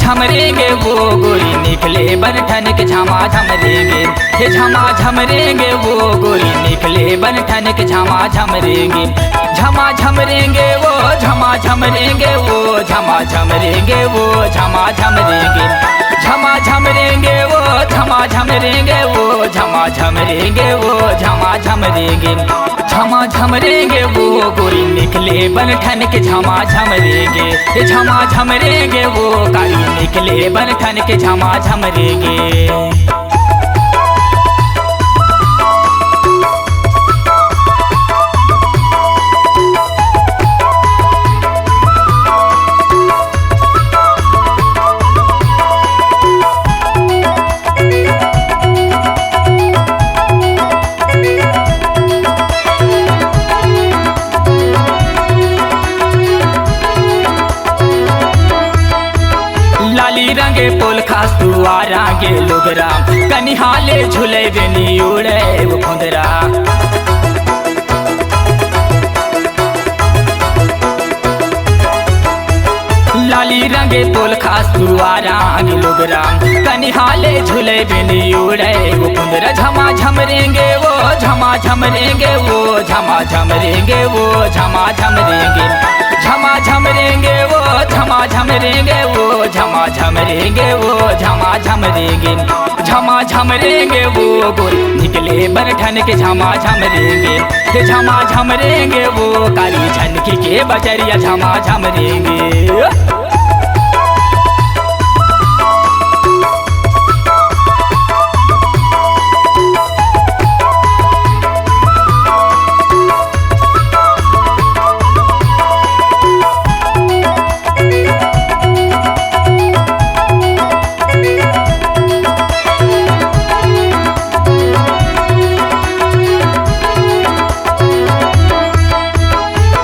झमरेंगे वो गोरी निकले बनठन के झमा झमरेंगे, हे झमा झमरेंगे वो गोरी निकले बनठन के झमा झमरेंगे, झमा झमरेंगे वो झमा झमरेंगे वो झमा झमरेंगे वो झमा झमरेंगे, झमा झमरेंगे वो झमा झमरेंगे वो झमा झमरेंगे वो झमा झमरेंगे, झमा झमरेंगे वो गोरी निकले बनठन के झमा झमरेंगे, झमा झमरेंगे वो काली निकले बनठन के झमा झमरेंगे। लाली रंगे पोल खास दुआरा गे लोगरा, कनिहाले झूले बेनी उड़े वो खुंदरा, लाली रंगे पोल खास दुआरा गे लोगरा, कनिहाले झूले बेनी उड़े वो खुंदरा, झमा झमरेंगे वो झमा झमरेंगे वो झमा झमरेंगे वो झमा झमरेंगे, झमा झमरेंगे वो झमा झमरेंगे वो झमा झमरेंगे वो झमा झमरेंगे, झमा झमरेंगे वो गोरी निकले बनठन के झमा झमरेंगे, झमा झमरेंगे वो काली झनकी के बजरिया झमा झमरेंगे।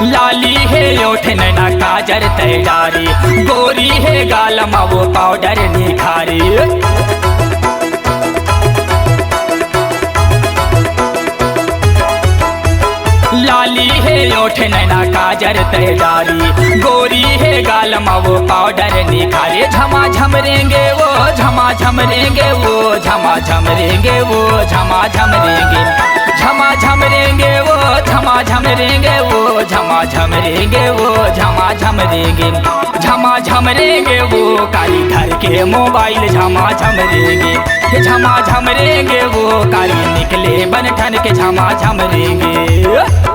लाली है ओठ नैना काजर तैयारी, गोरी है गालमा वो पाउडर निखारी, लाली है ओठ नैना काजर तैयारी, गोरी है गालमा वो पाउडर निखारी, झमा झमरेंगे वो झमा झमरेंगे वो झमा झमरेंगे वो झमा झमरेंगे, झमा झमरेंगे वो झमा झमरेंगे वो झमा झमरेंगे वो झमा झमरेंगे, झमा झमरेंगे वो काली घर के मोबाइल झमा झमरेंगे, झमा झमरेंगे वो काली निकले बनठन के झमा झमरेंगे।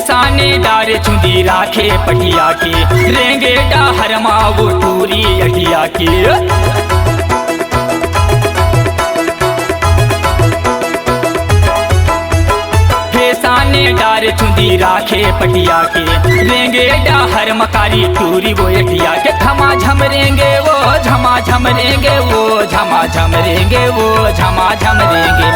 साने डारे चुंदी राखे पटिया के, रेंगे डाहरमा वो टूरी अटिया के, साने डारे चुंदी राखे पटिया के, रेंगे डाहर मकारी टूरी वो अटिया के, झमा झमरेंगे वो झमा झमरेंगे वो झमा झमरेंगे वो झमा झमरेंगे,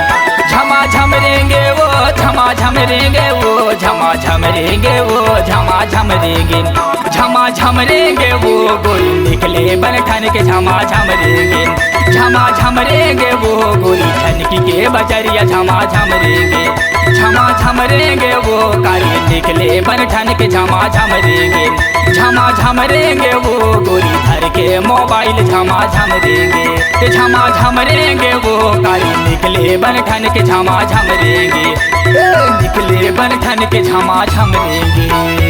झमा झमरेंगे वो झमा झमरेंगे वो झमा झमरेंगे वो झमा झमरेंगे, झमा झमरेंगे वो गोरी निकले बनठन के झमा झमरेंगे, झमा झमरेंगे वो गोरी झनकी के बजरिया झमा झमरेंगे, झमा झमरेंगे वो काली निकले बनठन के झमा झमरेंगे, झमा झमरेंगे वो गोरी धर के मोबाइल झमा झमरेंगे, झमा झमरेंगे वो काली निकले बनठन के झमा झमरेंगे, निकले बनठन के झमा झमरेंगे।